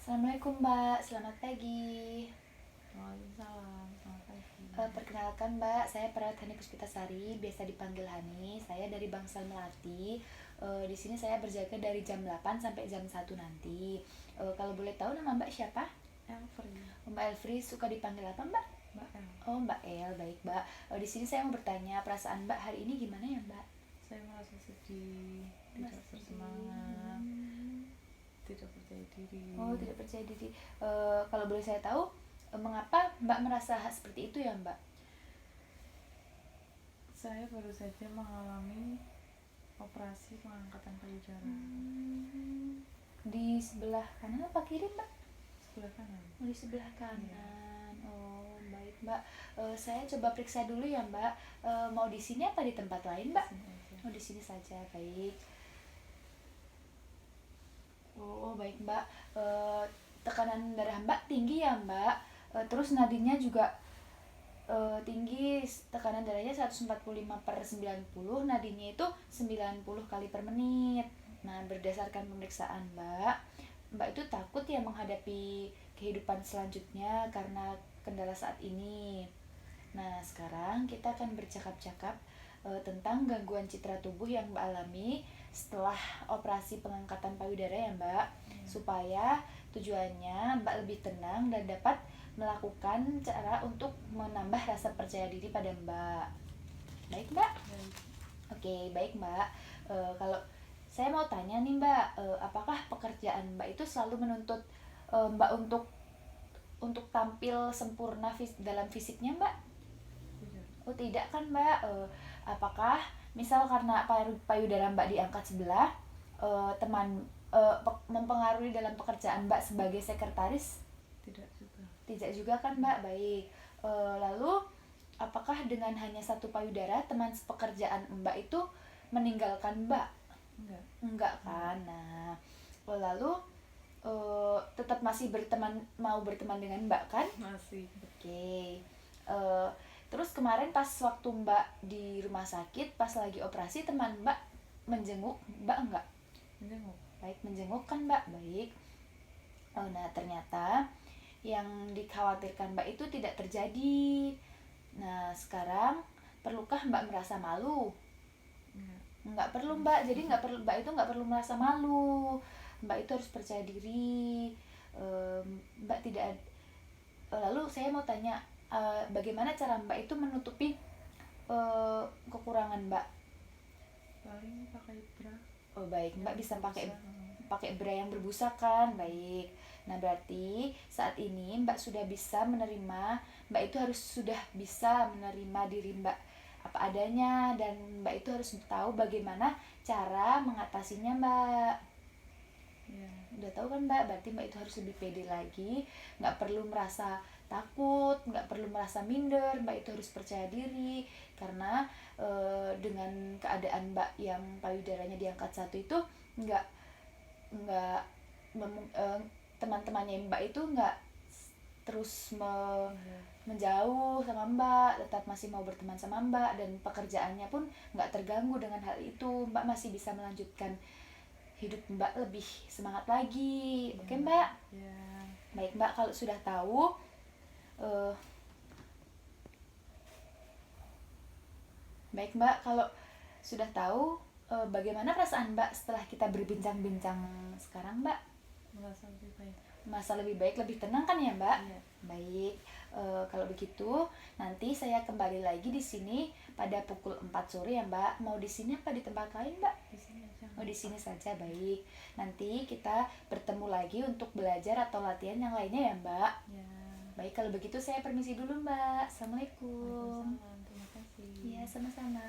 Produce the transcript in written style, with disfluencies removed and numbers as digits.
Assalamualaikum Mbak, selamat pagi. Waalaikumsalam, selamat pagi. Perkenalkan Mbak, saya Perawat Hani Puspitasari, biasa dipanggil Hani. Saya dari Bangsal Melati. Di sini saya berjaga dari jam 8 sampai jam 1 nanti. Kalau boleh tahu nama Mbak siapa? Elfri, Mbak Elfri, suka dipanggil apa Mbak? Mbak El. Oh Mbak El, baik Mbak. Di sini saya mau bertanya, perasaan Mbak hari ini gimana ya Mbak? Saya merasa sedih, tidak Masih. bersemangat, tidak percaya diri. Oh, tidak percaya diri. Kalau boleh saya tahu, mengapa Mbak merasa seperti itu ya Mbak? Saya baru saja mengalami operasi pengangkatan payudara Di sebelah kanan apa kiri Mbak? sebelah kanan. Oh, di sebelah kanan. Oh, baik Mbak. Saya coba periksa dulu ya Mbak. Mau di sini apa di tempat lain Mbak? Sini aja. Oh, di sini saja, baik. Oh, baik Mbak. Tekanan darah Mbak tinggi ya Mbak. Terus nadinya juga tinggi, tekanan darahnya 145/90, nadinya itu 90 kali per menit. Nah, berdasarkan pemeriksaan Mbak itu takut ya menghadapi kehidupan selanjutnya karena kendala saat ini. Nah, sekarang kita akan bercakap-cakap tentang gangguan citra tubuh yang Mbak alami setelah operasi pengangkatan payudara ya Mbak, supaya tujuannya Mbak lebih tenang dan dapat melakukan cara untuk menambah rasa percaya diri pada Mbak. Baik Mbak? Baik. Oke, baik Mbak. Kalau saya mau tanya nih Mbak, apakah pekerjaan Mbak itu selalu menuntut Mbak untuk tampil sempurna dalam fisiknya Mbak? Tidak. Oh tidak kan Mbak. Apakah misal karena payudara Mbak diangkat sebelah, mempengaruhi dalam pekerjaan Mbak sebagai sekretaris? Tidak juga. Tidak juga kan Mbak, baik. Lalu apakah dengan hanya satu payudara teman sepekerjaan Mbak itu meninggalkan Mbak? Enggak. Enggak kan. Nah, lalu tetap masih mau berteman dengan Mbak kan? Masih. Oke. Eh, Terus kemarin pas waktu Mbak di rumah sakit pas lagi operasi, teman Mbak menjenguk Mbak enggak? Menjenguk. Baik, menjenguk kan Mbak, baik. Nah ternyata yang dikhawatirkan Mbak itu tidak terjadi. Nah sekarang perlukah Mbak merasa malu? Enggak. Nggak perlu Mbak, jadi nggak perlu, Mbak itu nggak perlu merasa malu. Mbak itu harus percaya diri. Mbak tidak. Lalu saya mau tanya, bagaimana cara Mbak itu menutupi kekurangan Mbak? Paling pakai bra. Oh baik, Mbak bisa pakai Berbusa. bra yang berbusa kan, baik. Nah berarti saat ini Mbak sudah bisa menerima, Mbak itu harus sudah bisa menerima diri Mbak apa adanya, dan Mbak itu harus tahu bagaimana cara mengatasinya Mbak. Ya. Udah tahu kan Mbak, berarti Mbak itu harus lebih pede lagi, nggak perlu merasa takut, nggak perlu merasa minder. Mbak itu harus percaya diri karena dengan keadaan Mbak yang payudaranya diangkat satu itu nggak nggak teman-temannya Mbak itu nggak terus menjauh sama Mbak, tetap masih mau berteman sama Mbak, dan pekerjaannya pun nggak terganggu dengan hal itu. Mbak masih bisa melanjutkan hidup Mbak lebih semangat lagi. Oke Mbak? Ya. Baik Mbak, kalau sudah tahu, baik Mbak, kalau sudah tahu, bagaimana perasaan Mbak setelah kita berbincang-bincang sekarang Mbak? Merasa lebih baik. Masa lebih baik, lebih tenang kan ya Mbak? Iya. Baik, kalau begitu nanti saya kembali lagi di sini pada pukul 4 sore ya Mbak. Mau di sini apa di tempat lain Mbak? Di sini aja. Oh di sini saja, baik. Nanti kita bertemu lagi untuk belajar atau latihan yang lainnya ya Mbak. Ya. Baik, kalau begitu saya permisi dulu Mbak. Assalamualaikum. Waalaikumsalam. Terima kasih. Iya, sama-sama.